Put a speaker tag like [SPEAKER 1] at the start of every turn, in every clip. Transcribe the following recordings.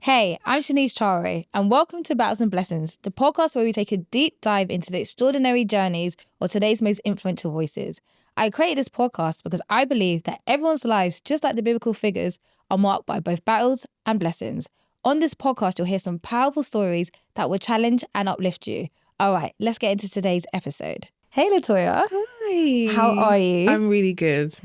[SPEAKER 1] Hey, I'm Sheniece Charway, and welcome to Battles and Blessings, the podcast where we take a deep dive into the extraordinary journeys of today's most influential voices. I created this podcast because I believe that everyone's lives, just like the biblical figures, are marked by both battles and blessings. On this podcast, you'll hear some powerful stories that will challenge and uplift you. All right, let's get into today's episode. Hey, Latoya.
[SPEAKER 2] Hi.
[SPEAKER 1] How are you?
[SPEAKER 2] I'm really good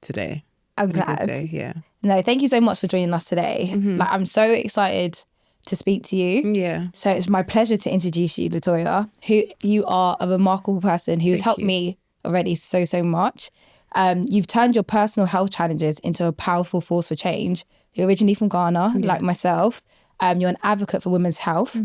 [SPEAKER 2] today.
[SPEAKER 1] I'm
[SPEAKER 2] Really
[SPEAKER 1] glad.
[SPEAKER 2] good day, yeah.
[SPEAKER 1] No, thank you so much for joining us today. I'm so excited to speak to you.
[SPEAKER 2] Yeah.
[SPEAKER 1] So it's my pleasure to introduce you, Latoya, who you are a remarkable person who has helped me already so much. You've turned your personal health challenges into a powerful force for change. You're originally from Ghana, like myself. You're an advocate for women's health.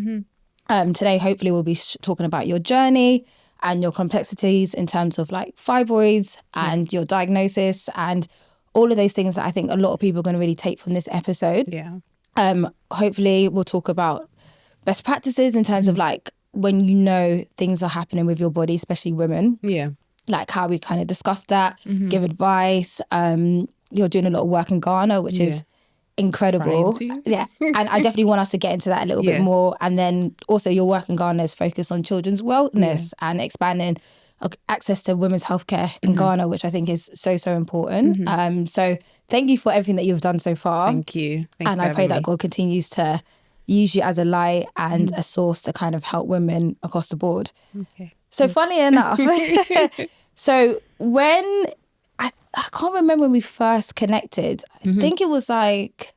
[SPEAKER 1] Today, hopefully, we'll be talking about your journey and your complexities in terms of like fibroids and your diagnosis and all of those things that I think a lot of people are going to really take from this episode.
[SPEAKER 2] Yeah.
[SPEAKER 1] Hopefully we'll talk about best practices in terms of like when you know things are happening with your body, especially women.
[SPEAKER 2] Yeah.
[SPEAKER 1] Like how we kind of discussed that, give advice. You're doing a lot of work in Ghana, which is incredible. Yeah. And I definitely want us to get into that a little bit more. And then also your work in Ghana is focused on children's wellness and expanding access to women's healthcare in Ghana, which I think is so important. So thank you for everything that you've done so far.
[SPEAKER 2] Thank you.
[SPEAKER 1] And I pray that God continues to use you as a light and a source to kind of help women across the board.
[SPEAKER 2] Okay.
[SPEAKER 1] So funny enough, so when, I can't remember when we first connected. I think it was like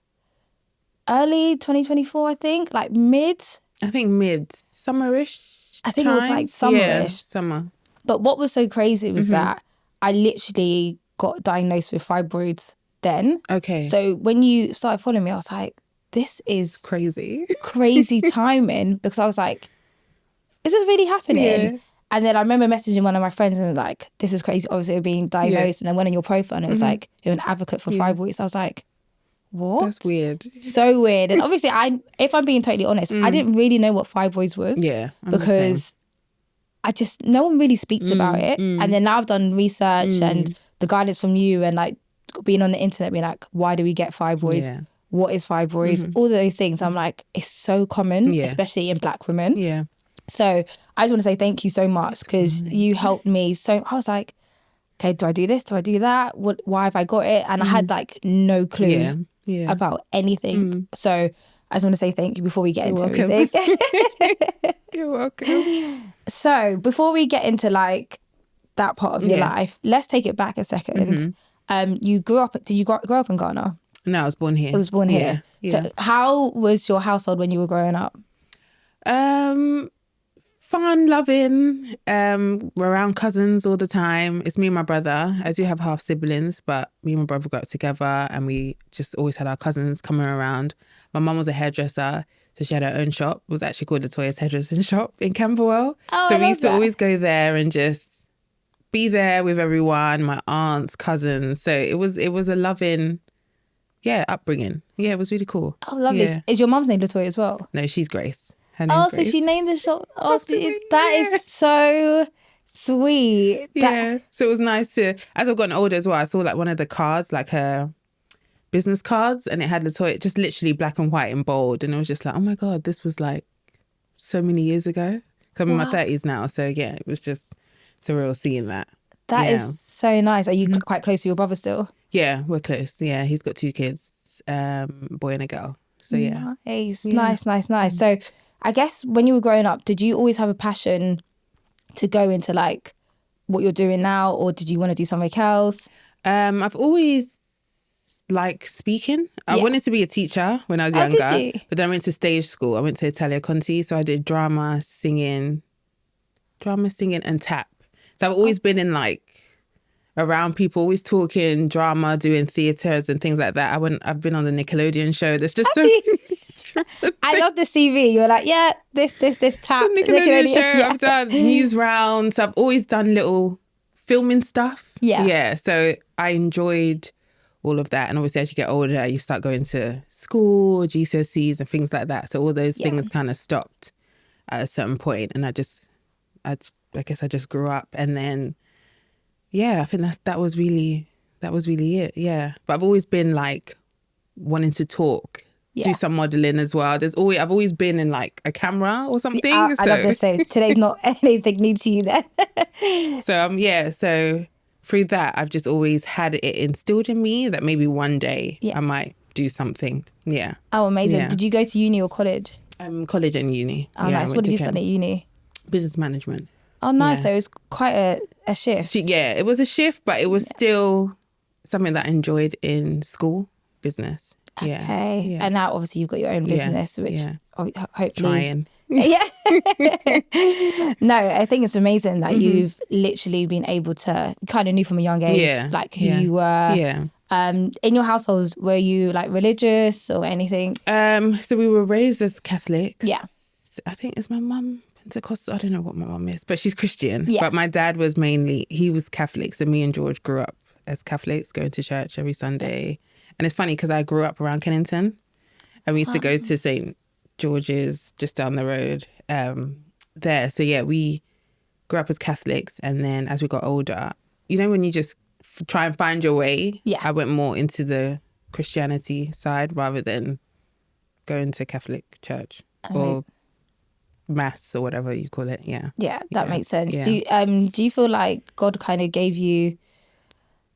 [SPEAKER 1] early 2024, I think, like mid.
[SPEAKER 2] I think mid-summerish
[SPEAKER 1] I think it was like summerish.
[SPEAKER 2] Yeah, summer.
[SPEAKER 1] But what was so crazy was that I literally got diagnosed with fibroids then.
[SPEAKER 2] Okay.
[SPEAKER 1] So when you started following me, I was like, this is
[SPEAKER 2] Crazy.
[SPEAKER 1] crazy timing, because I was like, is this really happening?
[SPEAKER 2] Yeah.
[SPEAKER 1] And then I remember messaging one of my friends and like, this is crazy, obviously being diagnosed. And then went on your profile and it was like, you're an advocate for fibroids. I was like, what?
[SPEAKER 2] That's weird.
[SPEAKER 1] So weird. And obviously, if I'm being totally honest, I didn't really know what fibroids was.
[SPEAKER 2] Yeah. I'm
[SPEAKER 1] because no one really speaks about it. And then now I've done research and the guidance from you and like being on the internet being like, why do we get fibroids?
[SPEAKER 2] Yeah.
[SPEAKER 1] What is fibroids? All of those things. I'm like, it's so common, especially in Black women.
[SPEAKER 2] Yeah.
[SPEAKER 1] So I just want to say thank you so much because you helped me. So I was like, okay, do I do this? Do I do that? Why have I got it? And I had like no clue about anything. So I just want to say thank you before we get into everything.
[SPEAKER 2] You're welcome.
[SPEAKER 1] So before we get into like that part of your life, let's take it back a second. You grew up, did you grow up in Ghana?
[SPEAKER 2] No, I was born here.
[SPEAKER 1] I was born here.
[SPEAKER 2] Yeah.
[SPEAKER 1] So how was your household when you were growing up?
[SPEAKER 2] Fun, loving. We're around cousins all the time. It's me and my brother. I do have half siblings, but me and my brother grew up together and we just always had our cousins coming around. My mum was a hairdresser, so she had her own shop. It was actually called Latoya's Hairdressing Shop in Camberwell.
[SPEAKER 1] Oh,
[SPEAKER 2] so
[SPEAKER 1] I
[SPEAKER 2] we used to
[SPEAKER 1] love that.
[SPEAKER 2] always go there and just be there with everyone, my aunts, cousins. So it was a loving, upbringing. Yeah, it was really cool.
[SPEAKER 1] Oh, lovely.
[SPEAKER 2] Yeah.
[SPEAKER 1] Is your mum's name Latoya as well?
[SPEAKER 2] No, she's Grace. Her name's
[SPEAKER 1] So
[SPEAKER 2] Grace.
[SPEAKER 1] she named the shop after you. That is so sweet.
[SPEAKER 2] Yeah. So it was nice to, as I've gotten older as well, I saw like one of the cards, like her business cards, and it had Latoya, just literally black and white and bold. And it was just like, oh my God, this was like so many years ago. 'Cause I'm in my 30s now. So yeah, it was just surreal seeing that.
[SPEAKER 1] That is so nice. Are you quite close to your brother still?
[SPEAKER 2] Yeah, we're close. Yeah, he's got 2 kids, boy and a girl. So yeah.
[SPEAKER 1] Nice. So I guess when you were growing up, did you always have a passion to go into like what you're doing now, or did you want to do something else?
[SPEAKER 2] I've always liked speaking. I wanted to be a teacher when I was younger,
[SPEAKER 1] did you?
[SPEAKER 2] but then I went to stage school. I went to Italia Conti, so I did drama, singing and tap. So I've always been in like around people, always talking drama, doing theatres and things like that. I've been on the Nickelodeon show. There's just so
[SPEAKER 1] I love the CV. You're like, this tap.
[SPEAKER 2] Nickelodeon show. I've done news rounds. I've always done little filming stuff. Yeah. So I enjoyed all of that. And obviously as you get older, you start going to school, GCSEs and things like that. So all those things kind of stopped at a certain point. And I guess I just grew up. And then, I think that was really it. Yeah. But I've always been like wanting to talk do some modeling as well. I've always been in like a camera or something.
[SPEAKER 1] I love this. So today's not anything new to you then.
[SPEAKER 2] So through that, I've just always had it instilled in me that maybe one day I might do something. Yeah.
[SPEAKER 1] Oh, amazing. Yeah. Did you go to uni or college?
[SPEAKER 2] College and uni.
[SPEAKER 1] Oh, nice. What did you study at uni?
[SPEAKER 2] Business management.
[SPEAKER 1] Oh, nice. Yeah. So it was quite a shift.
[SPEAKER 2] It was a shift, but it was still something that I enjoyed in school, business.
[SPEAKER 1] Okay. Yeah. And now obviously you've got your own business, which hopefully...
[SPEAKER 2] Trying.
[SPEAKER 1] Yeah. No, I think it's amazing that you've literally been able to kind of knew from a young age like who you were.
[SPEAKER 2] Yeah.
[SPEAKER 1] In your household, were you like religious or anything?
[SPEAKER 2] So we were raised as Catholics.
[SPEAKER 1] Yeah.
[SPEAKER 2] I think is my mum Pentecostal. I don't know what my mum is, but she's Christian.
[SPEAKER 1] Yeah.
[SPEAKER 2] But my dad was he was Catholic. So me and George grew up as Catholics, going to church every Sunday. And it's funny because I grew up around Kennington and we used to go to St. George's just down the road there. So yeah, we grew up as Catholics. And then as we got older, you know, when you just try and find your way, I went more into the Christianity side rather than going to Catholic church or mass or whatever you call it. Yeah.
[SPEAKER 1] Yeah, that makes sense. Yeah. Do you feel like God kind of gave you,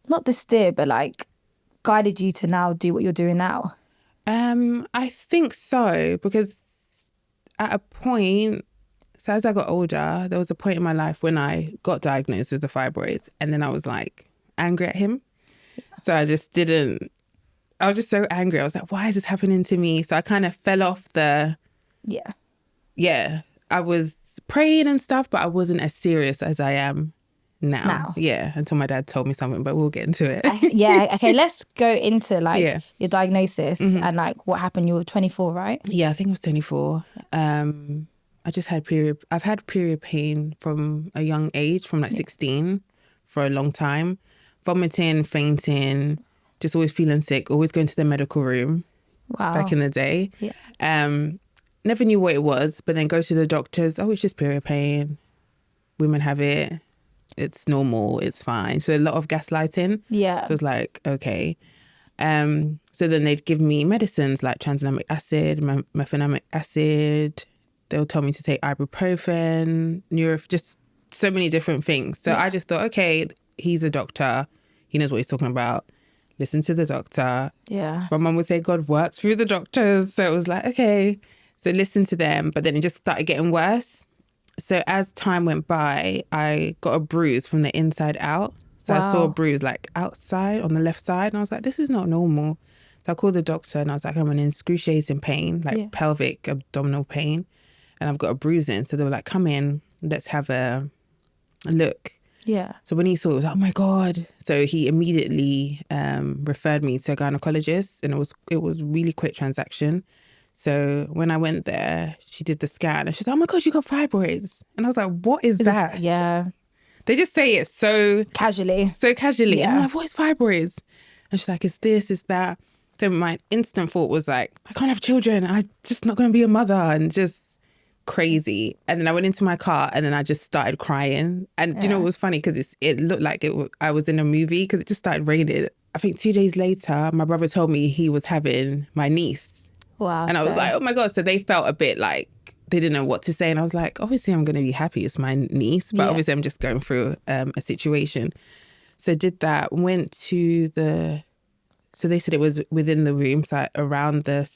[SPEAKER 1] not the steer, but like guided you to now do what you're doing now?
[SPEAKER 2] I think so, because at a point, so as I got older, there was a point in my life when I got diagnosed with the fibroids, and then I was like angry at him. So I was just so angry. I was like, why is this happening to me? So I kind of fell off I was praying and stuff, but I wasn't as serious as I am now. Yeah, until my dad told me something, but we'll get into it.
[SPEAKER 1] Okay, let's go into like your diagnosis and like what happened. You were 24, right?
[SPEAKER 2] Yeah, I think I was 24. I just had I've had period pain from a young age, from like 16 for a long time. Vomiting, fainting, just always feeling sick, always going to the medical room.
[SPEAKER 1] Wow.
[SPEAKER 2] Back in the day. Yeah. Never knew what it was, but then go to the doctors. Oh, it's just period pain. Women have it. It's normal. It's fine. So a lot of gaslighting.
[SPEAKER 1] Yeah.
[SPEAKER 2] It was like, okay. So then they'd give me medicines like tranexamic acid, mefenamic acid. They'll tell me to take ibuprofen, just so many different things. So I just thought, okay, he's a doctor. He knows what he's talking about. Listen to the doctor.
[SPEAKER 1] Yeah.
[SPEAKER 2] My mum would say God works through the doctors. So it was like, okay. So listen to them. But then it just started getting worse. So as time went by, I got a bruise from the inside out. So I saw a bruise like outside on the left side. And I was like, this is not normal. So I called the doctor and I was like, I'm in excruciating pain, like pelvic abdominal pain. And I've got a bruising. So they were like, come in, let's have a look.
[SPEAKER 1] Yeah.
[SPEAKER 2] So when he saw it, he was like, oh my God. So he immediately referred me to a gynecologist, and it was really quick transaction. So when I went there, she did the scan and she's like, oh my God, you got fibroids. And I was like, what is that? They just say it so casually. Yeah. And I'm like, what is fibroids? And she's like, it's this, it's that. So my instant thought was like, I can't have children. I'm just not going to be a mother, and just crazy. And then I went into my car and then I just started crying. And you know, it was funny because it looked like I was in a movie, because it just started raining. I think 2 days later, my brother told me he was having my niece.
[SPEAKER 1] Wow.
[SPEAKER 2] And I was like, oh my God. So they felt a bit like they didn't know what to say. And I was like, obviously I'm going to be happy it's my niece, but obviously I'm just going through a situation. So did that, went to so they said it was within the womb, so around the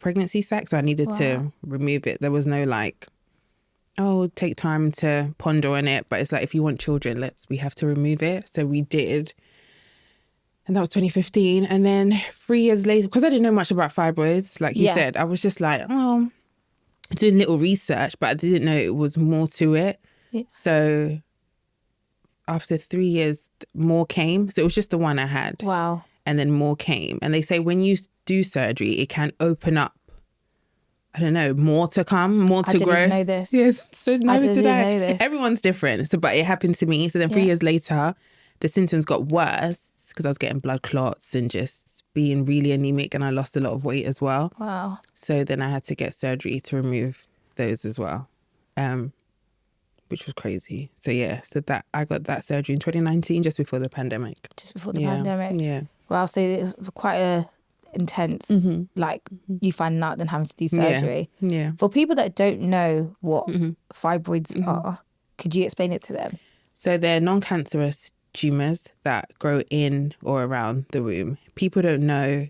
[SPEAKER 2] pregnancy sac. So I needed to remove it. There was no like, oh, take time to ponder on it. But it's like, if you want children, we have to remove it. So we did. And that was 2015. And then 3 years later, because I didn't know much about fibroids, like you said, I was just like, oh, doing little research, but I didn't know it was more to it. Yeah. So after 3 years, more came. So it was just the one I had.
[SPEAKER 1] Wow.
[SPEAKER 2] And then more came. And they say when you do surgery, it can open up, I don't know, more to come, more to grow.
[SPEAKER 1] I didn't know this.
[SPEAKER 2] Yes, so neither did I.
[SPEAKER 1] Know this.
[SPEAKER 2] Everyone's different. So, but it happened to me. So then 3 years later, the symptoms got worse because I was getting blood clots and just being really anemic, and I lost a lot of weight as well.
[SPEAKER 1] Wow.
[SPEAKER 2] So then I had to get surgery to remove those as well, which was crazy. So yeah, so that I got that surgery in 2019, just before the pandemic.
[SPEAKER 1] Just before the pandemic.
[SPEAKER 2] Yeah.
[SPEAKER 1] Wow, so it's quite intense, like you finding out than having to do surgery.
[SPEAKER 2] Yeah.
[SPEAKER 1] For people that don't know what fibroids are, could you explain it to them?
[SPEAKER 2] So they're non-cancerous tumours that grow in or around the womb. People don't know.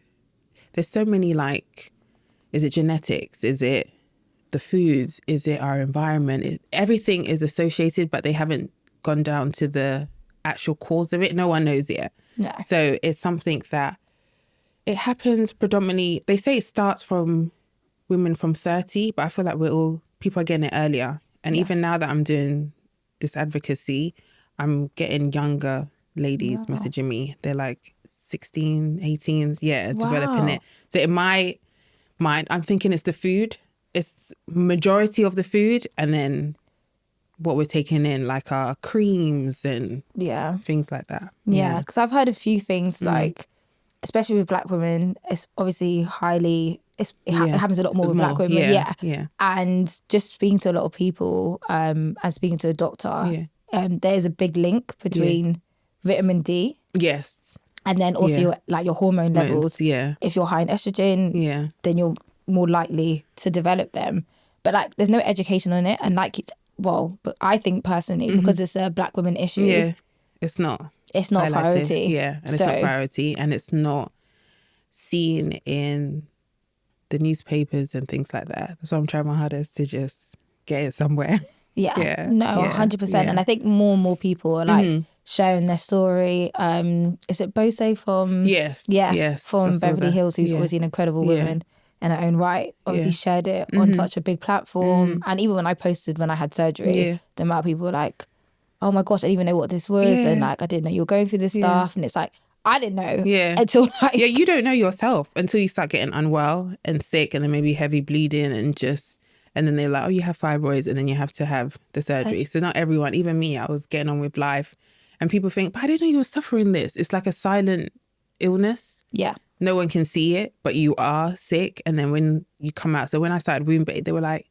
[SPEAKER 2] There's so many, like, is it genetics? Is it the foods? Is it our environment? Everything is associated, but they haven't gone down to the actual cause of it. No one knows yet.
[SPEAKER 1] No.
[SPEAKER 2] So it's something that it happens predominantly. They say it starts from women from 30, but I feel like people are getting it earlier. And even now that I'm doing this advocacy, I'm getting younger ladies messaging me. They're like 16, 18, developing it. So in my mind, I'm thinking it's the food. It's majority of the food, and then what we're taking in, like our creams and things like that.
[SPEAKER 1] Yeah, because I've heard a few things like, especially with Black women, it's obviously it happens a lot more with Black women. Yeah. And just speaking to a lot of people and speaking to a doctor, there's a big link between vitamin D.
[SPEAKER 2] Yes.
[SPEAKER 1] And then also your hormone levels.
[SPEAKER 2] Yeah.
[SPEAKER 1] If you're high in estrogen, then you're more likely to develop them. But like, there's no education on it. And like, but I think personally, because it's a Black woman issue,
[SPEAKER 2] it's not
[SPEAKER 1] highlighted. Priority.
[SPEAKER 2] Yeah, and it's not priority, and it's not seen in the newspapers and things like that. That's why I'm trying my hardest to just get it somewhere.
[SPEAKER 1] 100%. And I think more and more people are like sharing their story. Is it Bose from from Beverly Hills, who's obviously an incredible woman in her own right, obviously shared it on such a big platform. And even when I posted when I had surgery, the amount of people were like, oh my gosh, I didn't even know what this was, and like I didn't know you were going through this stuff. And it's like, I didn't know until like
[SPEAKER 2] you don't know yourself until you start getting unwell and sick, and then maybe heavy bleeding, and then they're like, oh, you have fibroids, and then you have to have the surgery. So not everyone, even me, I was getting on with life, and people think, but I didn't know you were suffering this. It's like a silent illness. No one can see it, but you are sick. And then when you come out, so when I started Wombbae, they were like,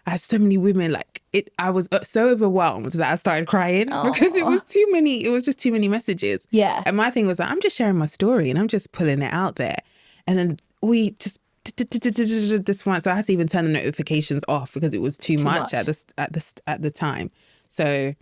[SPEAKER 2] I had so many women, like I was so overwhelmed that I started crying because it was too many. It was just too many messages. And my thing was like, I'm just sharing my story and I'm just pulling it out there. And then we just this one, so I had to even turn the notifications off because it was too much at the time. So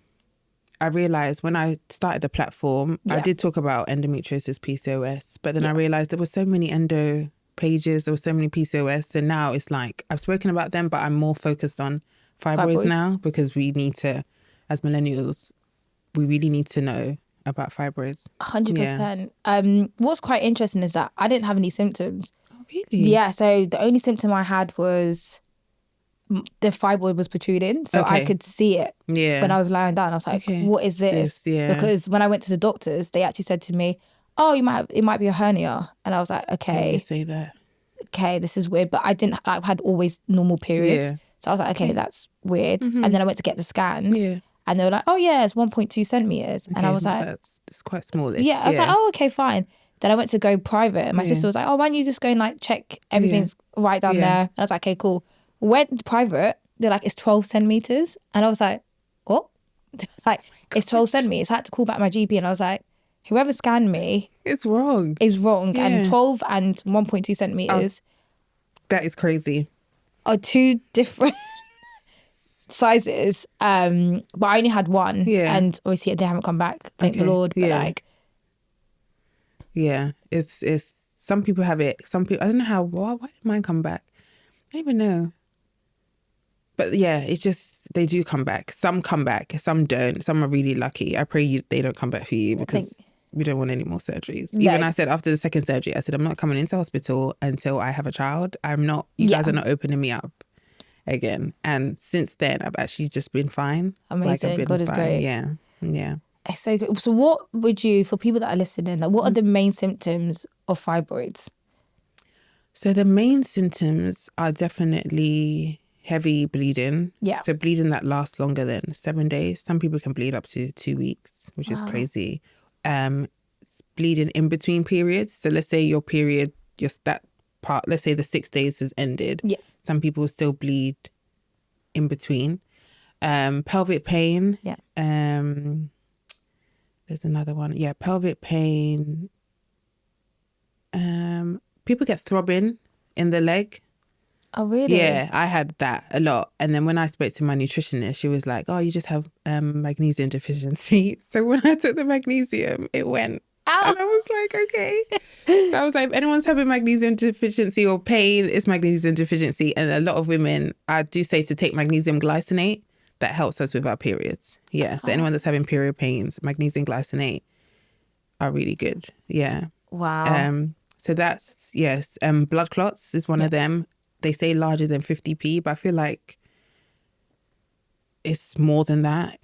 [SPEAKER 2] I realized when I started the platform, I did talk about endometriosis, PCOS, but then I realized there were so many endo pages, there were so many PCOS, and now it's like I've spoken about them, but I'm more focused on fibroids now, because we need to, as millennials, we really need to know about fibroids.
[SPEAKER 1] 100%. What's quite interesting is that I didn't have any symptoms.
[SPEAKER 2] Oh, really?
[SPEAKER 1] Yeah, so the only symptom I had was the fibroid was protruding, so I could see it when I was lying down. I was like, what is this? Because when I went to the doctors, they actually said to me, oh, it might be a hernia. And I was like, okay.
[SPEAKER 2] You say that.
[SPEAKER 1] Okay, this is weird. But I had always normal periods. So I was like, okay, that's weird. And then I went to get the scans. And they were like, oh yeah, it's 1.2 centimeters. And I was like,
[SPEAKER 2] it's quite smallish.
[SPEAKER 1] Yeah, I was like, oh, okay, fine. Then I went to go private, and my sister was like, oh, why don't you just go and like check everything's right down there? And I was like, okay, cool. Went private, they're like, it's 12 centimeters. And I was like, what? Like, it's 12 centimeters. I had to call back my GP, and I was like, whoever scanned me
[SPEAKER 2] is wrong.
[SPEAKER 1] And 12 and 1.2 centimeters.
[SPEAKER 2] That is crazy.
[SPEAKER 1] Are two different sizes. But I only had one. And obviously they haven't come back, thank the Lord. But like,
[SPEAKER 2] it's some people have it. Some people, I don't know why did mine come back? I don't even know. But yeah, it's just, they do come back. Some come back, some don't. Some are really lucky. I pray they don't come back for you, because we don't want any more surgeries. No. Even I said after the second surgery, I said, I'm not coming into hospital until I have a child. You guys are not opening me up again. And since then, I've actually just been fine.
[SPEAKER 1] Amazing.
[SPEAKER 2] Like, I've been
[SPEAKER 1] God is
[SPEAKER 2] fine.
[SPEAKER 1] great.
[SPEAKER 2] Yeah.
[SPEAKER 1] It's so good. So what would you, for people that are listening, what are the main symptoms of fibroids?
[SPEAKER 2] So the main symptoms are definitely heavy bleeding. So bleeding that lasts longer than 7 days. Some people can bleed up to 2 weeks, which is crazy. Bleeding in between periods. So let's say your period, that part, let's say the 6 days has ended. Some people still bleed in between. Pelvic pain. There's another one. Pelvic pain. people get throbbing in the leg.
[SPEAKER 1] Oh, really?
[SPEAKER 2] Yeah, I had that a lot. And then when I spoke to my nutritionist, she was like, oh, you just have magnesium deficiency. So when I took the magnesium, it went. Ow. And I was like, okay. So I was like, if anyone's having magnesium deficiency or pain, it's magnesium deficiency. And a lot of women, I do say to take magnesium glycinate. That helps us with our periods. Yeah. So anyone that's having period pains, magnesium glycinate are really good. Yeah.
[SPEAKER 1] Wow.
[SPEAKER 2] So that's, yes. Blood clots is one of them. They say larger than 50p, but I feel like it's more than that.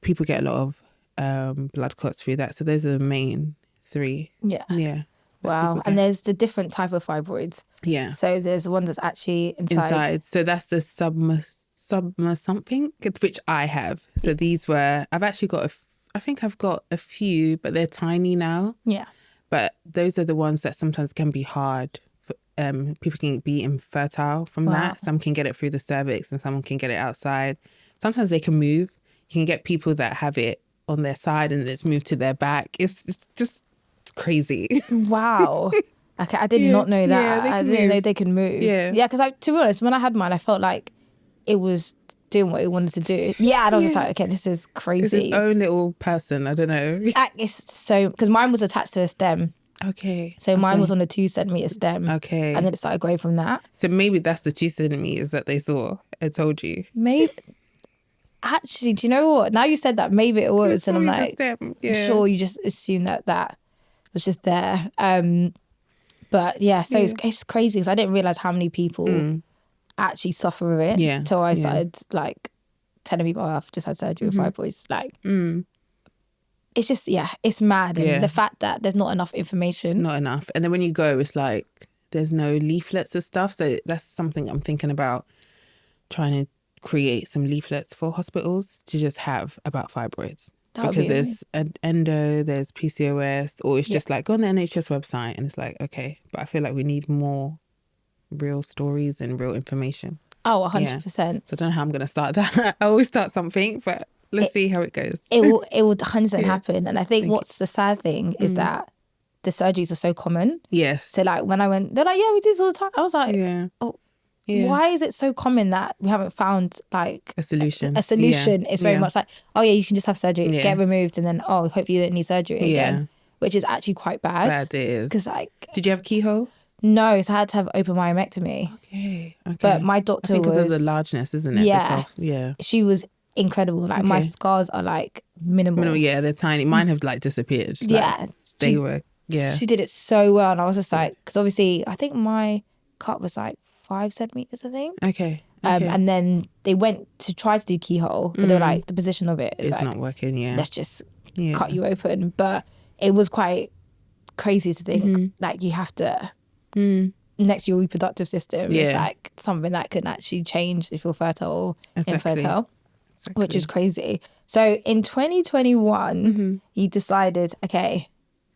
[SPEAKER 2] People get a lot of blood clots through that. So those are the main 3.
[SPEAKER 1] Yeah.
[SPEAKER 2] Yeah.
[SPEAKER 1] Wow. And there's the different type of fibroids.
[SPEAKER 2] Yeah.
[SPEAKER 1] So there's one that's actually inside.
[SPEAKER 2] So that's the submer something, which I have. So these were, I've actually got I think I've got a few, but they're tiny now.
[SPEAKER 1] Yeah.
[SPEAKER 2] But those are the ones that sometimes can be hard. People can be infertile from that. Some can get it through the cervix and someone can get it outside. Sometimes they can move. You can get people that have it on their side and it's moved to their back. It's just crazy.
[SPEAKER 1] Wow. Okay, I did not know that. I didn't know they could move. Yeah, because to be honest, when I had mine, I felt like it was doing what it wanted to do. Yeah, and I was just like, okay, this is crazy.
[SPEAKER 2] It's its own little person. I don't know.
[SPEAKER 1] It's so, because mine was attached to a stem.
[SPEAKER 2] Okay.
[SPEAKER 1] So mine was on a 2 centimeter stem.
[SPEAKER 2] Okay.
[SPEAKER 1] And then it started growing from that.
[SPEAKER 2] So maybe that's the 2 centimeters that they saw and told you.
[SPEAKER 1] Maybe. Actually, do you know what? Now you said that, maybe it was. And I'm like, I'm sure you just assumed that was just there. But yeah, so it's crazy because I didn't realize how many people actually suffer with it. Yeah. Until I started like telling people, I've just had surgery with fibroids. Like, it's just, it's mad. And the fact that there's not enough information.
[SPEAKER 2] Not enough. And then when you go, it's like, there's no leaflets and stuff. So that's something I'm thinking about, trying to create some leaflets for hospitals to just have about fibroids. Because there's an endo, there's PCOS, or it's just like, go on the NHS website and it's like, okay. But I feel like we need more real stories and real information.
[SPEAKER 1] Oh, 100%. So
[SPEAKER 2] I don't know how I'm going to start that. I always start something, but let's see how it goes.
[SPEAKER 1] It will 100% happen. And I think what's the sad thing is that the surgeries are so common.
[SPEAKER 2] Yes.
[SPEAKER 1] So like when I went, they're like, yeah, we do this all the time. I was like, why is it so common that we haven't found like
[SPEAKER 2] a solution?
[SPEAKER 1] It's very much like, oh yeah, you can just have surgery, get removed, and then hopefully you don't need surgery again. Which is actually quite bad.
[SPEAKER 2] Bad it is.
[SPEAKER 1] Because like,
[SPEAKER 2] did you have keyhole?
[SPEAKER 1] No, so I had to have open myomectomy.
[SPEAKER 2] Okay.
[SPEAKER 1] But my doctor
[SPEAKER 2] because of the largeness, isn't it?
[SPEAKER 1] Yeah. She was incredible. Like my scars are like minimal.
[SPEAKER 2] Yeah, they're tiny. Mine have like disappeared. Like, they were. Yeah.
[SPEAKER 1] She did it so well, and I was just like, because obviously I think my cut was like 5 centimeters, I think.
[SPEAKER 2] Okay.
[SPEAKER 1] And then they went to try to do keyhole, but they were like, the position of it is
[SPEAKER 2] it's
[SPEAKER 1] like,
[SPEAKER 2] not working. Yeah.
[SPEAKER 1] Let's just cut you open. But it was quite crazy to think like you have to. Next to your reproductive system, it's like something that can actually change if you're fertile or infertile, which is crazy. So in 2021, you decided, okay,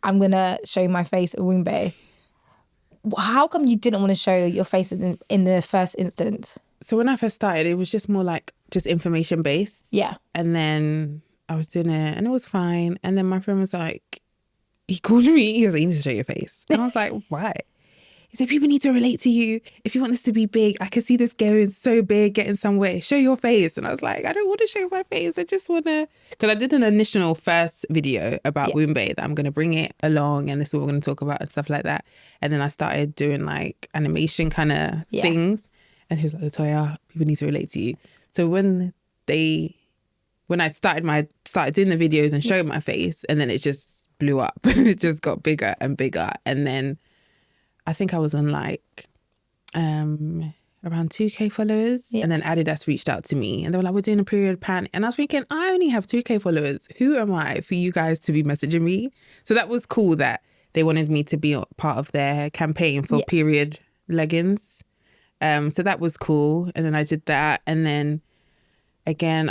[SPEAKER 1] I'm gonna show my face at Wombbae. How come you didn't want to show your face in the first instance?
[SPEAKER 2] So when I first started, it was just more like just information based.
[SPEAKER 1] Yeah.
[SPEAKER 2] And then I was doing it and it was fine. And then my friend was like, he called me, he was like, you need to show your face. And I was like, why? He said, people need to relate to you. If you want this to be big, I can see this going so big, getting somewhere. Show your face. And I was like, I don't want to show my face. I just want to... Because I did an initial first video about Wombbae that I'm going to bring it along and this is what we're going to talk about and stuff like that. And then I started doing like animation kind of things. And he was like, Latoya, people need to relate to you. So when I started doing the videos and showing my face, and then it just blew up. It just got bigger and bigger. And then I think I was on like around 2K followers. And then Adidas reached out to me and they were like, we're doing a period pan. And I was thinking, I only have 2K followers. Who am I for you guys to be messaging me? So that was cool that they wanted me to be part of their campaign for period leggings. So that was cool. And then I did that. And then again,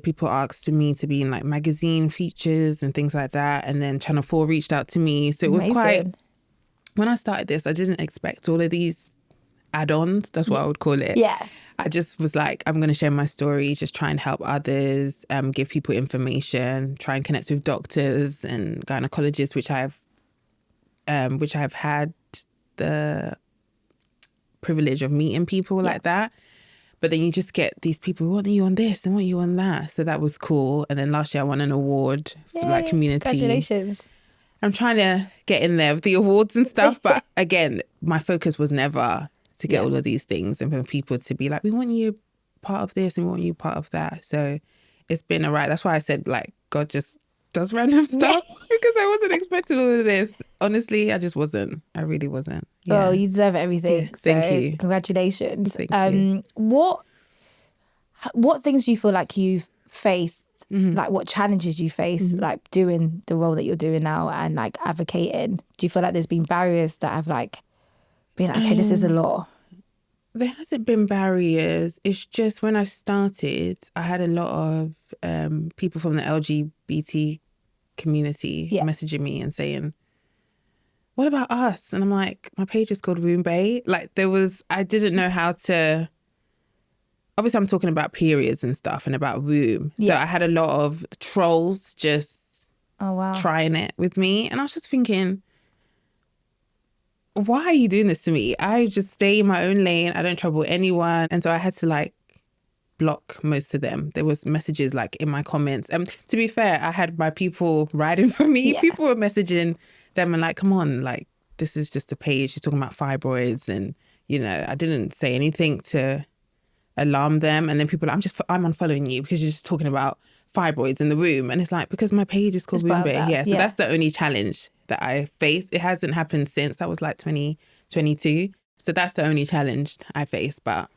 [SPEAKER 2] people asked me to be in like magazine features and things like that. And then Channel 4 reached out to me. So it was quite... When I started this, I didn't expect all of these add-ons. That's what I would call it.
[SPEAKER 1] Yeah.
[SPEAKER 2] I just was like, I'm going to share my story, just try and help others, give people information, try and connect with doctors and gynecologists, which I've had the privilege of meeting people like that. But then you just get these people who want you on this and want you on that. So that was cool. And then last year I won an award for like community.
[SPEAKER 1] Congratulations.
[SPEAKER 2] I'm trying to get in there with the awards and stuff. But again, my focus was never to get all of these things and for people to be like, we want you part of this and we want you part of that. So it's been all right. That's why I said like God just does random stuff because I wasn't expecting all of this. Honestly, I just wasn't. I really wasn't. Yeah.
[SPEAKER 1] Well, you deserve everything.
[SPEAKER 2] Yeah, thank you.
[SPEAKER 1] Congratulations.
[SPEAKER 2] Thank you.
[SPEAKER 1] What things do you feel like you've faced, like what challenges you face, like doing the role that you're doing now and like advocating? Do you feel like there's been barriers that have like been like, okay, this is a lot?
[SPEAKER 2] There hasn't been barriers. It's just when I started, I had a lot of people from the LGBT community messaging me and saying, what about us? And I'm like, my page is called Wombbae. Like I didn't know how to, obviously I'm talking about periods and stuff and about womb. So I had a lot of trolls just trying it with me. And I was just thinking, why are you doing this to me? I just stay in my own lane. I don't trouble anyone. And so I had to like block most of them. There was messages like in my comments. To be fair, I had my people riding for me. Yeah. People were messaging them and like, come on, like this is just a page. She's talking about fibroids. And, you know, I didn't say anything to alarm them. And then people are like, I'm unfollowing you because you're just talking about fibroids in the womb. And it's like, because my page is called Wombbae. Yeah. So that's the only challenge that I faced. It hasn't happened since. That was like 2022. So that's the only challenge I faced, but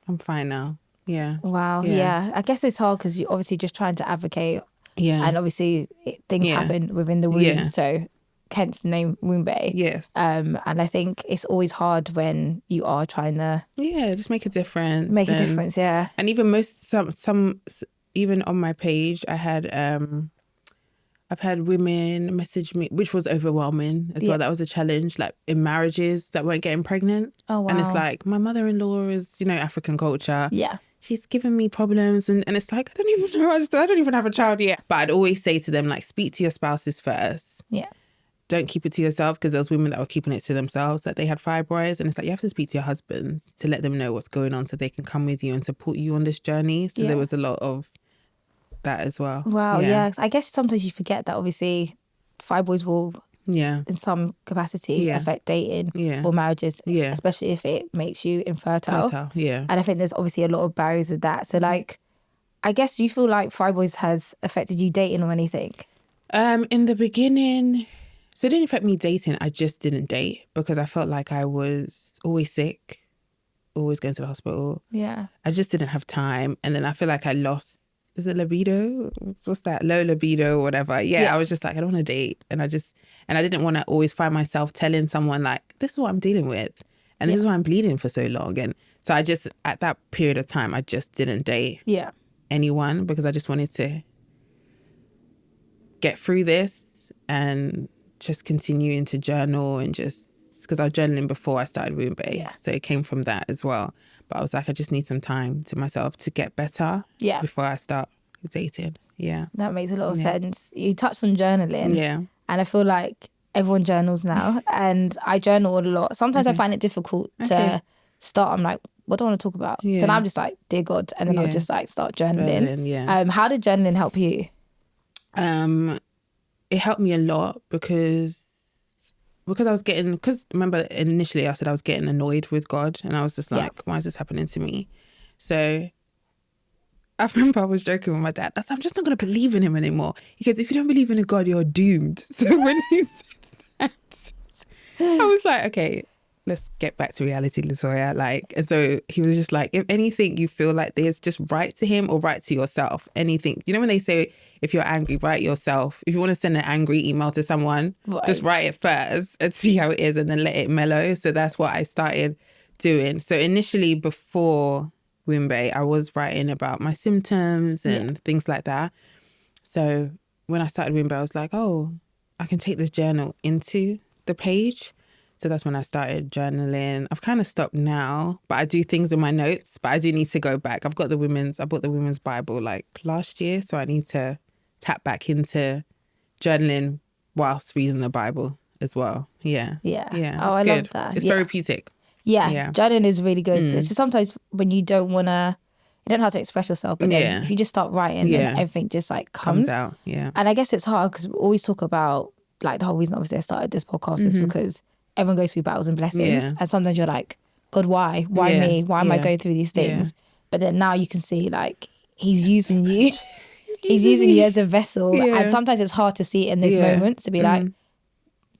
[SPEAKER 2] I'm fine now. Yeah.
[SPEAKER 1] Wow. Yeah. I guess it's hard because you're obviously just trying to advocate. Yeah. And obviously things happen within the womb. Yeah. So hence the name Wombbae.
[SPEAKER 2] Yes.
[SPEAKER 1] And I think it's always hard when you are trying to...
[SPEAKER 2] Yeah, just make a difference.
[SPEAKER 1] Make a difference, yeah.
[SPEAKER 2] And even some even on my page, I had... I've had women message me, which was overwhelming as well. That was a challenge, like in marriages that weren't getting pregnant.
[SPEAKER 1] Oh, wow.
[SPEAKER 2] And it's like, my mother-in-law is, you know, African culture.
[SPEAKER 1] Yeah.
[SPEAKER 2] She's given me problems. And it's like, I don't even know. I don't even have a child yet. But I'd always say to them, like, speak to your spouses first.
[SPEAKER 1] Yeah.
[SPEAKER 2] Don't keep it to yourself, because there was women that were keeping it to themselves, that they had fibroids. And it's like, you have to speak to your husbands to let them know what's going on so they can come with you and support you on this journey. So there was a lot of that as well.
[SPEAKER 1] Wow, yeah. I guess sometimes you forget that obviously fibroids will, in some capacity, affect dating or marriages, especially if it makes you infertile. And I think there's obviously a lot of barriers with that. So like, I guess, do you feel like fibroids has affected you dating or anything?
[SPEAKER 2] In the beginning, so it didn't affect me dating. I just didn't date because I felt like I was always sick, always going to the hospital. Yeah. I just didn't have time. And then I feel like I lost, is it libido? What's that? Low libido or whatever. Yeah, I was just like, I don't want to date. And I didn't want to always find myself telling someone like, this is what I'm dealing with. And this is why I'm bleeding for so long. And so I just, at that period of time, I just didn't date anyone because I just wanted to get through this and just continuing to journal and just, because I was journaling before I started Wombbae. Yeah. So it came from that as well. But I was like, I just need some time to myself to get better before I start dating. Yeah.
[SPEAKER 1] That makes a lot of sense. You touched on journaling.
[SPEAKER 2] Yeah.
[SPEAKER 1] And I feel like everyone journals now. And I journal a lot. Sometimes I find it difficult to start. I'm like, what do I want to talk about? Yeah. So now I'm just like, dear God. And then I'll just like start journaling. How did journaling help you?
[SPEAKER 2] It helped me a lot because I was getting, because remember initially I said I was getting annoyed with God and I was just like, why is this happening to me? So I remember I was joking with my dad. I said, I'm just not going to believe in him anymore. He goes, if you don't believe in a God, you're doomed. So when he said that, I was like, okay, let's get back to reality, Latoya. Like, and so he was just like, if anything you feel like this, just write to him or write to yourself. Anything. You know when they say, if you're angry, write yourself. If you want to send an angry email to someone, just write it first and see how it is and then let it mellow. So that's what I started doing. So initially before Wombbae, I was writing about my symptoms and things like that. So when I started Wombbae, I was like, oh, I can take this journal into the page. So that's when I started journaling. I've kind of stopped now, but I do things in my notes, but I do need to go back. I bought the women's Bible like last year. So I need to tap back into journaling whilst reading the Bible as well. Yeah.
[SPEAKER 1] Yeah.
[SPEAKER 2] Yeah.
[SPEAKER 1] Oh, I
[SPEAKER 2] good.
[SPEAKER 1] love that.
[SPEAKER 2] It's
[SPEAKER 1] yeah.
[SPEAKER 2] therapeutic.
[SPEAKER 1] Yeah. Journaling is really good. It's just sometimes when you don't want to, you don't have to express yourself, but then if you just start writing, then everything just like comes
[SPEAKER 2] out. Yeah.
[SPEAKER 1] And I guess it's hard because we always talk about, like, the whole reason obviously I started this podcast is because everyone goes through battles and blessings. And sometimes you're like, God, why? Why me? Why am I going through these things? But then now you can see, like, he's using you. He's using you as a vessel. And sometimes it's hard to see it in those moments to be like,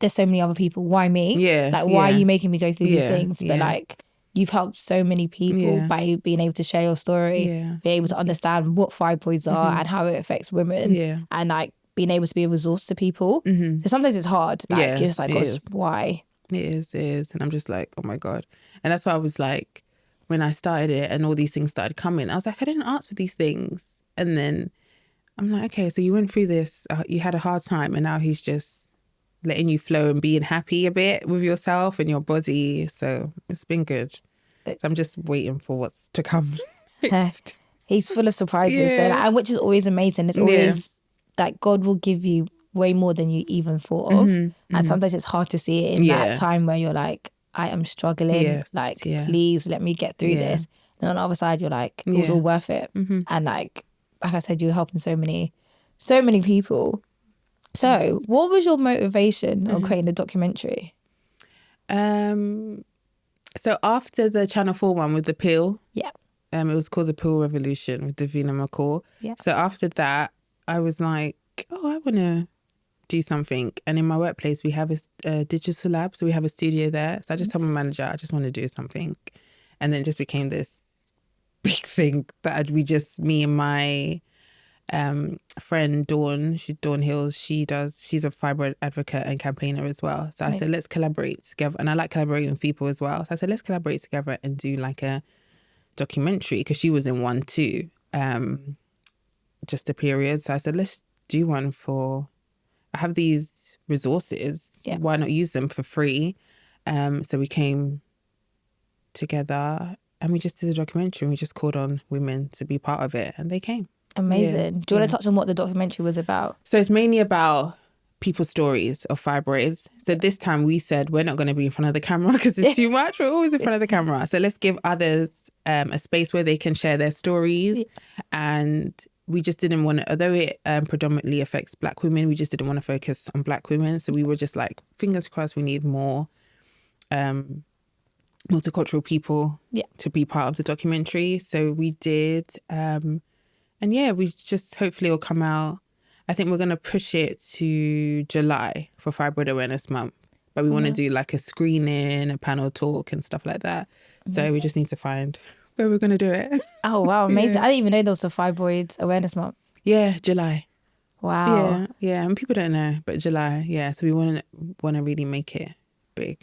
[SPEAKER 1] there's so many other people. Why me? Like, why are you making me go through these things? But like, you've helped so many people by being able to share your story, be able to understand what fibroids are and how it affects women, and like being able to be a resource to people. So sometimes it's hard. Like, you're just like, gosh, why?
[SPEAKER 2] It is. And I'm just like, oh my God. And that's why I was like, when I started it and all these things started coming, I was like, I didn't ask for these things. And then I'm like, okay, so you went through this, you had a hard time, and now he's just letting you flow and being happy a bit with yourself and your body. So it's been good. So I'm just waiting for what's to come next.
[SPEAKER 1] He's full of surprises. So, and which is always amazing. It's always like God will give you way more than you even thought of. And sometimes it's hard to see it in that time where you're like, I am struggling. Please let me get through this. And on the other side, you're like, it was all worth it. And like I said, you're helping so many people. So what was your motivation on creating the documentary?
[SPEAKER 2] So after the Channel 4 one with the pill, it was called The Pill Revolution with Davina McCall. So after that, I was like, oh, I want to do something. And in my workplace, we have a digital lab. So we have a studio there. So I just told my manager, I just want to do something. And then it just became this big thing that me and my friend Dawn, Dawn Hills, she's a fibroid advocate and campaigner as well. So I said, let's collaborate together. And I like collaborating with people as well. So I said, let's collaborate together and do like a documentary, because she was in one too, just a period. So I said, let's do one I have these resources. Why not use them for free? So we came together and we just did a documentary, and we just called on women to be part of it, and they came.
[SPEAKER 1] Amazing. Do you want to touch on what the documentary was about?
[SPEAKER 2] So it's mainly about people's stories of fibroids. So this time we said we're not going to be in front of the camera because it's too much. We're always in front of the camera. So let's give others a space where they can share their stories. And we just didn't want to, although it predominantly affects Black women, we just didn't want to focus on Black women. So we were just like, fingers crossed, we need more multicultural people to be part of the documentary. So we did. And we just, hopefully it'll come out. I think we're going to push it to July for Fibroid Awareness Month. But we want to do like a screening, a panel talk and stuff like that. Amazing. So we just need to find where we're going to do it.
[SPEAKER 1] Oh, wow. Amazing. I didn't even know there was a Fibroid Awareness Month.
[SPEAKER 2] Yeah, July.
[SPEAKER 1] Wow.
[SPEAKER 2] Yeah. And people don't know, but July. Yeah. So we want to really make it big.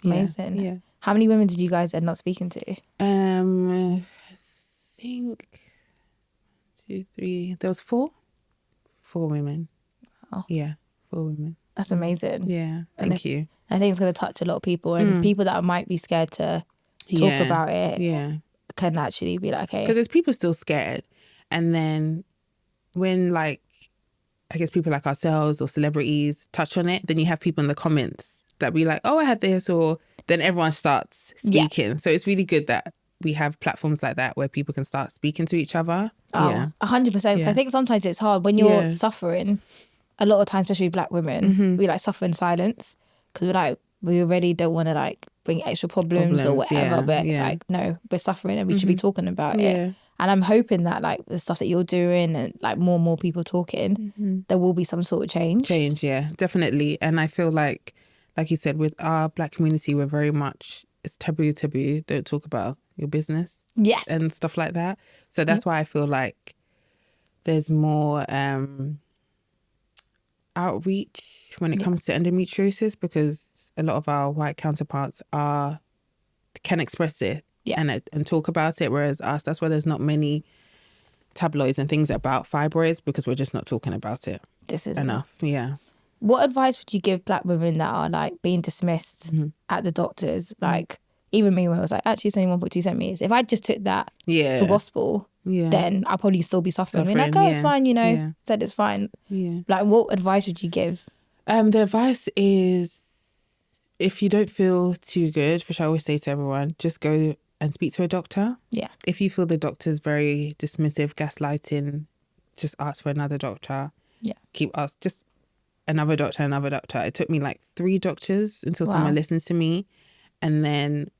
[SPEAKER 1] Amazing. Yeah. How many women did you guys end up speaking to?
[SPEAKER 2] I think 2, 3. There was 4 women.
[SPEAKER 1] Wow.
[SPEAKER 2] Yeah, 4 women.
[SPEAKER 1] That's amazing.
[SPEAKER 2] Yeah, thank you.
[SPEAKER 1] I think it's going to touch a lot of people, and people that might be scared to talk about it can actually be like, okay.
[SPEAKER 2] Because there's people still scared. And then when, like, I guess people like ourselves or celebrities touch on it, then you have people in the comments that be like, oh, I had this, or then everyone starts speaking. Yeah. So it's really good that we have platforms like that where people can start speaking to each other.
[SPEAKER 1] Oh, 100%. So I think sometimes it's hard when you're suffering. A lot of times, especially Black women, we like suffer in silence because we already don't want to like bring extra problems or whatever. But it's like, no, we're suffering and we should be talking about it. And I'm hoping that like the stuff that you're doing and like more and more people talking, there will be some sort of change.
[SPEAKER 2] Yeah, definitely. And I feel like you said, with our Black community, we're very much, it's taboo. Don't talk about your business.
[SPEAKER 1] Yes.
[SPEAKER 2] And stuff like that. So that's why I feel like there's more outreach when it comes to endometriosis, because a lot of our white counterparts can express it and talk about it, whereas us, that's why there's not many tabloids and things about fibroids, because we're just not talking about it enough. Yeah.
[SPEAKER 1] What advice would you give Black women that are like being dismissed at the doctors? Like even me, when I was like, actually it's only 1.2 centimeters. If I just took that for gospel, then I'll probably still be suffering. Being like, oh, it's fine, said it's fine. Yeah. Like, what advice would you give?
[SPEAKER 2] The advice is if you don't feel too good, which I always say to everyone, just go and speak to a doctor.
[SPEAKER 1] Yeah.
[SPEAKER 2] If you feel the doctor's very dismissive, gaslighting, just ask for another doctor.
[SPEAKER 1] Yeah.
[SPEAKER 2] Just another doctor. It took me like 3 doctors until someone listened to me. And then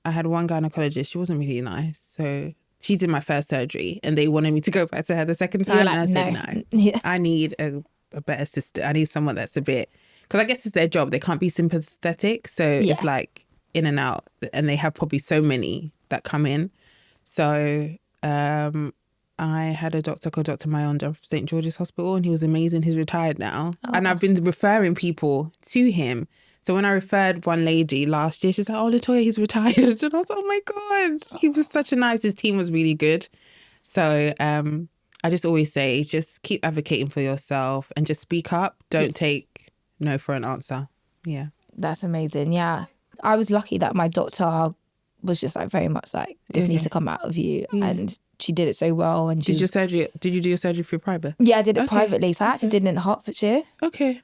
[SPEAKER 2] I had one gynecologist. She wasn't really nice. So she did my first surgery and they wanted me to go back to her the second time.
[SPEAKER 1] Like,
[SPEAKER 2] and I said, no,
[SPEAKER 1] yeah.
[SPEAKER 2] I need a better sister. I need someone that's a bit, because I guess it's their job. They can't be sympathetic. So it's like in and out. And they have probably so many that come in. So I had a doctor called Dr. Mayonda of St. George's Hospital, and he was amazing. He's retired now. Oh. And I've been referring people to him. So when I referred one lady last year, she's like, oh, Latoya, he's retired. And I was like, oh my God, he was such a nice, his team was really good. So I just always say, just keep advocating for yourself and just speak up. Don't take no for an answer. Yeah.
[SPEAKER 1] That's amazing. Yeah. I was lucky that my doctor was just like very much like, this needs to come out of you. Yeah. And she did it so well. And
[SPEAKER 2] did you do your surgery for private?
[SPEAKER 1] Yeah, I did it privately. So I actually did it in Hertfordshire.
[SPEAKER 2] Okay.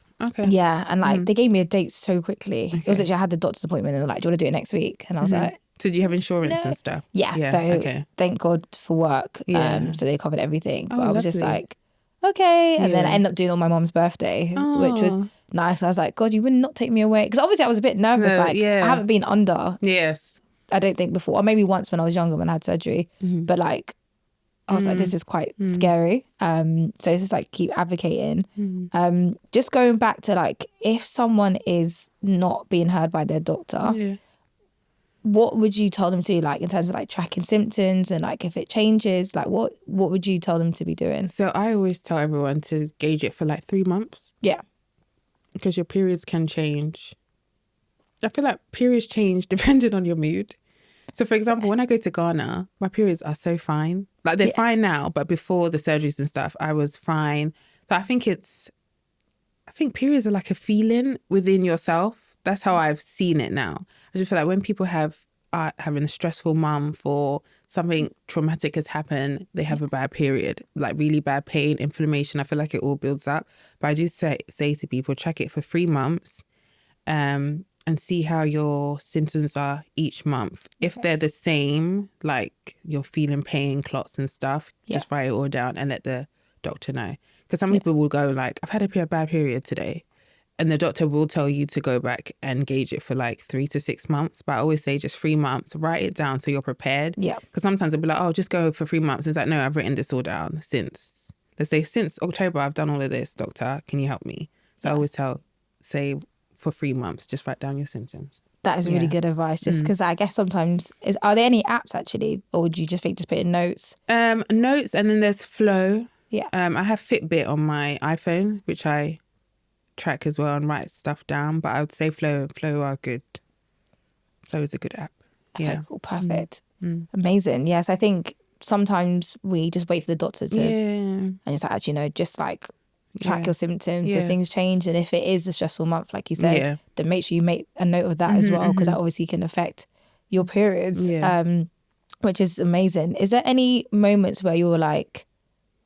[SPEAKER 1] Yeah. And like they gave me a date so quickly. Okay. It was actually, I had the doctor's appointment and they were like, do you want to do it next week? And I was like,
[SPEAKER 2] so do you have insurance and stuff?
[SPEAKER 1] Yeah. So thank God for work. So they covered everything. But I was just like, okay. And then I ended up doing it on my mom's birthday, which was nice. I was like, God, you would not take me away. Because obviously I was a bit nervous. I haven't been under.
[SPEAKER 2] Yes.
[SPEAKER 1] I don't think before. Or maybe once when I was younger when I had surgery. But like, I was like, this is quite scary. So it's just like keep advocating. Just going back to like, if someone is not being heard by their doctor, what would you tell them to do, like in terms of like tracking symptoms and like if it changes, like what would you tell them to be doing?
[SPEAKER 2] So I always tell everyone to gauge it for like 3 months.
[SPEAKER 1] Yeah.
[SPEAKER 2] Because your periods can change. I feel like periods change depending on your mood. So for example, when I go to Ghana, my periods are so fine. Like they're fine now, but before the surgeries and stuff, I was fine. So I think periods are like a feeling within yourself. That's how I've seen it now. I just feel like when people having a stressful month or something traumatic has happened, they have a bad period, like really bad pain, inflammation. I feel like it all builds up. But I do say to people, check it for 3 months. And see how your symptoms are each month. If they're the same, like you're feeling pain, clots and stuff, just write it all down and let the doctor know. Because some people will go like, I've had a bad period today. And the doctor will tell you to go back and gauge it for like 3 to 6 months. But I always say just 3 months, write it down so you're prepared. Yeah. Because sometimes they'll be like, oh, just go for 3 months. It's like, no, I've written this all down since October, I've done all of this, doctor. Can you help me? So I always say for 3 months, just write down your symptoms. That is
[SPEAKER 1] really good advice, just because I guess sometimes, are there any apps actually, or would you just think just put in notes?
[SPEAKER 2] Notes, and then there's Flow.
[SPEAKER 1] Yeah.
[SPEAKER 2] I have Fitbit on my iPhone, which I track as well and write stuff down, but I would say Flow are good. Flow is a good app.
[SPEAKER 1] Okay, cool, perfect. Amazing. Yes, I think sometimes we just wait for the doctor to, and it's like, actually, no, just like track your symptoms if things change, and if it is a stressful month like you said, then make sure you make a note of that as well, because that obviously can affect your periods, which is amazing. Is there any moments where you were like,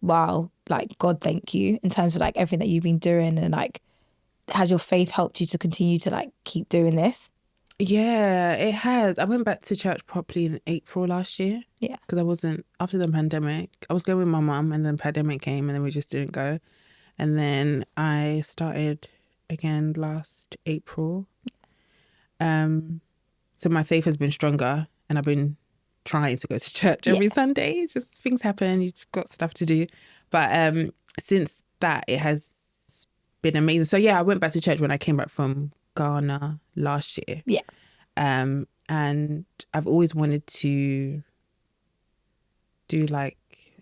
[SPEAKER 1] wow, like God thank you, in terms of like everything that you've been doing, and like has your faith helped you to continue to like keep doing this?
[SPEAKER 2] Yeah, it has. I went back to church properly in April last year. Yeah. Because I wasn't, after the pandemic, I was going with my mum and then the pandemic came and then we just didn't go. And then I started again last April. So my faith has been stronger and I've been trying to go to church every Sunday. Just things happen, you've got stuff to do. But since that, it has been amazing. So yeah, I went back to church when I came back from Ghana last year. Yeah. And I've always wanted to do like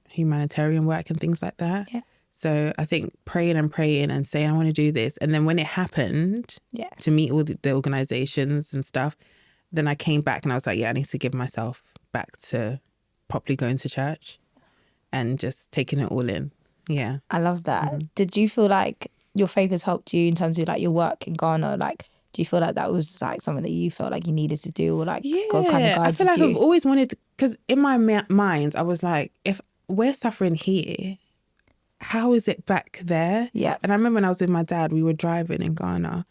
[SPEAKER 2] humanitarian work and things like that. Yeah. So I think praying and saying, I want to do this. And then when it happened to meet all the organizations and stuff, then I came back and I was like, I need to give myself back to properly going to church and just taking it all in. Yeah.
[SPEAKER 1] I love that. Mm-hmm. Did you feel like your faith has helped you in terms of like your work in Ghana? Like, do you feel like that was like something that you felt like you needed to do, or like God kind of guided you?
[SPEAKER 2] I feel like I've always wanted to, because in my mind, I was like, if we're suffering here, how is it back there? Yeah. And I remember when I was with my dad, we were driving in Ghana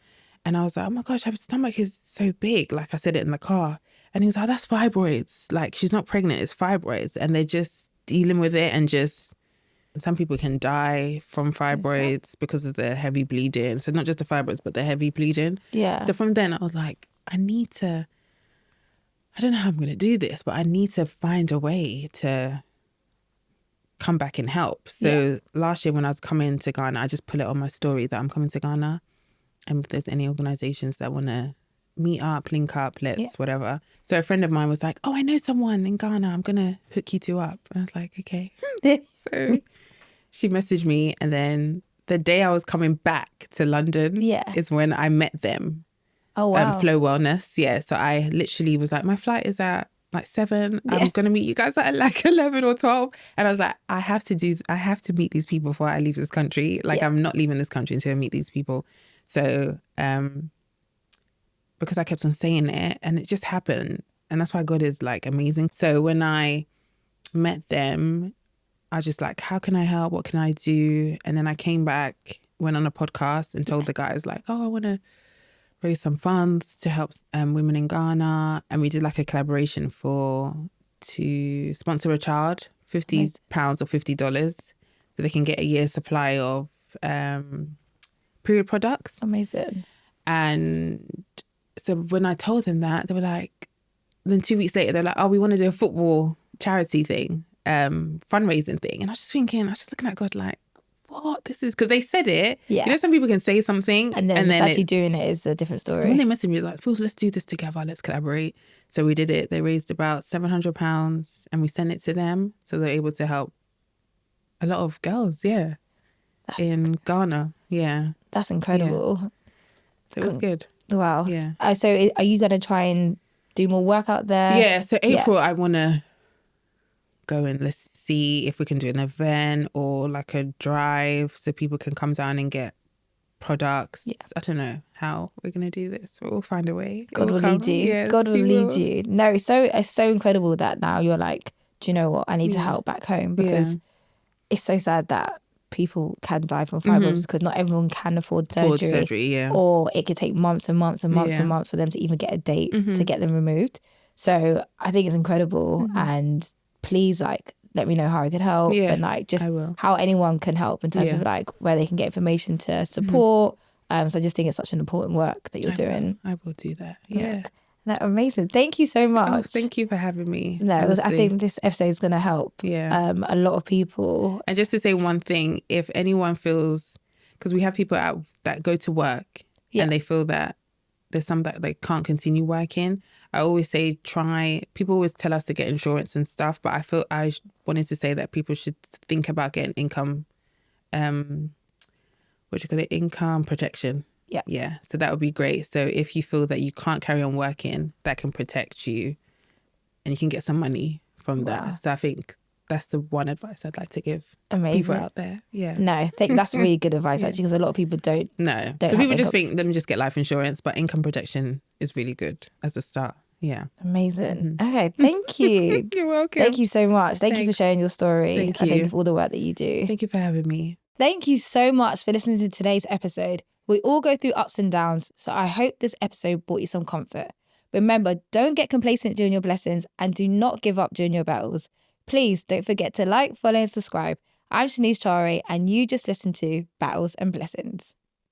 [SPEAKER 2] And I was like, oh my gosh, her stomach is so big. Like I said it in the car. And he was like, that's fibroids. Like, she's not pregnant, it's fibroids. And they're just dealing with it and just, some people can die from fibroids because of the heavy bleeding. So not just the fibroids, but the heavy bleeding.
[SPEAKER 1] Yeah.
[SPEAKER 2] So from then I was like, I don't know how I'm going to do this, but I need to find a way to come back and help. So last year when I was coming to Ghana, I just put it on my story that I'm coming to Ghana. And if there's any organizations that want to meet up, link up, let's whatever. So a friend of mine was like, oh, I know someone in Ghana. I'm going to hook you two up. And I was like, okay. So she messaged me. And then the day I was coming back to London is when I met them.
[SPEAKER 1] Oh, wow.
[SPEAKER 2] Flow Wellness. Yeah. So I literally was like, my flight is at like 7. I'm going to meet you guys at like 11 or 12. And I was like, I have to meet these people before I leave this country. Like I'm not leaving this country until I meet these people. So, because I kept on saying it and it just happened. And that's why God is like amazing. So when I met them, I was just like, how can I help? What can I do? And then I came back, went on a podcast and told the guys like, oh, I want to raise some funds to help women in Ghana. And we did like a collaboration to sponsor a child, £50 or $50, so they can get a year's supply of period products.
[SPEAKER 1] Amazing.
[SPEAKER 2] And so when I told them that, they were like, then 2 weeks later, they're like, oh, we want to do a football charity thing, fundraising thing. And I was just looking at God like, what? This is, because they said it.
[SPEAKER 1] Yeah.
[SPEAKER 2] You know, some people can say something
[SPEAKER 1] and then actually doing it is a different story.
[SPEAKER 2] So when they messaged me, like, let's do this together, let's collaborate. So we did it. They raised about £700 and we sent it to them. So they're able to help a lot of girls, in Ghana. Yeah.
[SPEAKER 1] That's incredible.
[SPEAKER 2] Yeah. So it was good.
[SPEAKER 1] Wow.
[SPEAKER 2] Yeah.
[SPEAKER 1] So are you going to try and do more work out there?
[SPEAKER 2] Yeah. So April, I want to go and let's see if we can do an event or like a drive so people can come down and get products. I don't know how we're going to do this, but we'll find a way.
[SPEAKER 1] God will lead you.
[SPEAKER 2] Yeah,
[SPEAKER 1] God will lead you. No, it's so incredible that now you're like, do you know what? I need to help back home, because it's so sad that people can die from fibroids because not everyone can afford surgery. Or it could take months and months and months and months for them to even get a date to get them removed. So I think it's incredible, and please, like, let me know how I could help and like just how anyone can help in terms of like where they can get information to support. So I just think it's such an important work that you're doing.
[SPEAKER 2] I will do that. Yeah.
[SPEAKER 1] No, amazing. Thank you so much.
[SPEAKER 2] Oh, thank you for having me.
[SPEAKER 1] No, because I think this episode is going to help a lot of people.
[SPEAKER 2] And just to say one thing, if anyone feels, because we have people out that go to work and they feel that there's some that they can't continue working, I always say people always tell us to get insurance and stuff, but I wanted to say that people should think about getting income, income protection. Yeah. So that would be great. So if you feel that you can't carry on working, that can protect you and you can get some money from that. So I think that's the one advice I'd like to give people out there. Yeah.
[SPEAKER 1] No, I think that's really good advice actually, because a lot of people don't.
[SPEAKER 2] No, because people just think, let me just get life insurance, but income protection is really good as a start. Yeah.
[SPEAKER 1] Amazing. Okay, thank you.
[SPEAKER 2] You're welcome.
[SPEAKER 1] Thank you so much. Thank you for sharing your story.
[SPEAKER 2] Thank you.
[SPEAKER 1] Thank you for all the work that you do.
[SPEAKER 2] Thank you for having me.
[SPEAKER 1] Thank you so much for listening to today's episode. We all go through ups and downs, so I hope this episode brought you some comfort. Remember, don't get complacent during your blessings and do not give up during your battles. Please don't forget to like, follow and subscribe. I'm Sheniece Charway and you just listened to Battles and Blessings.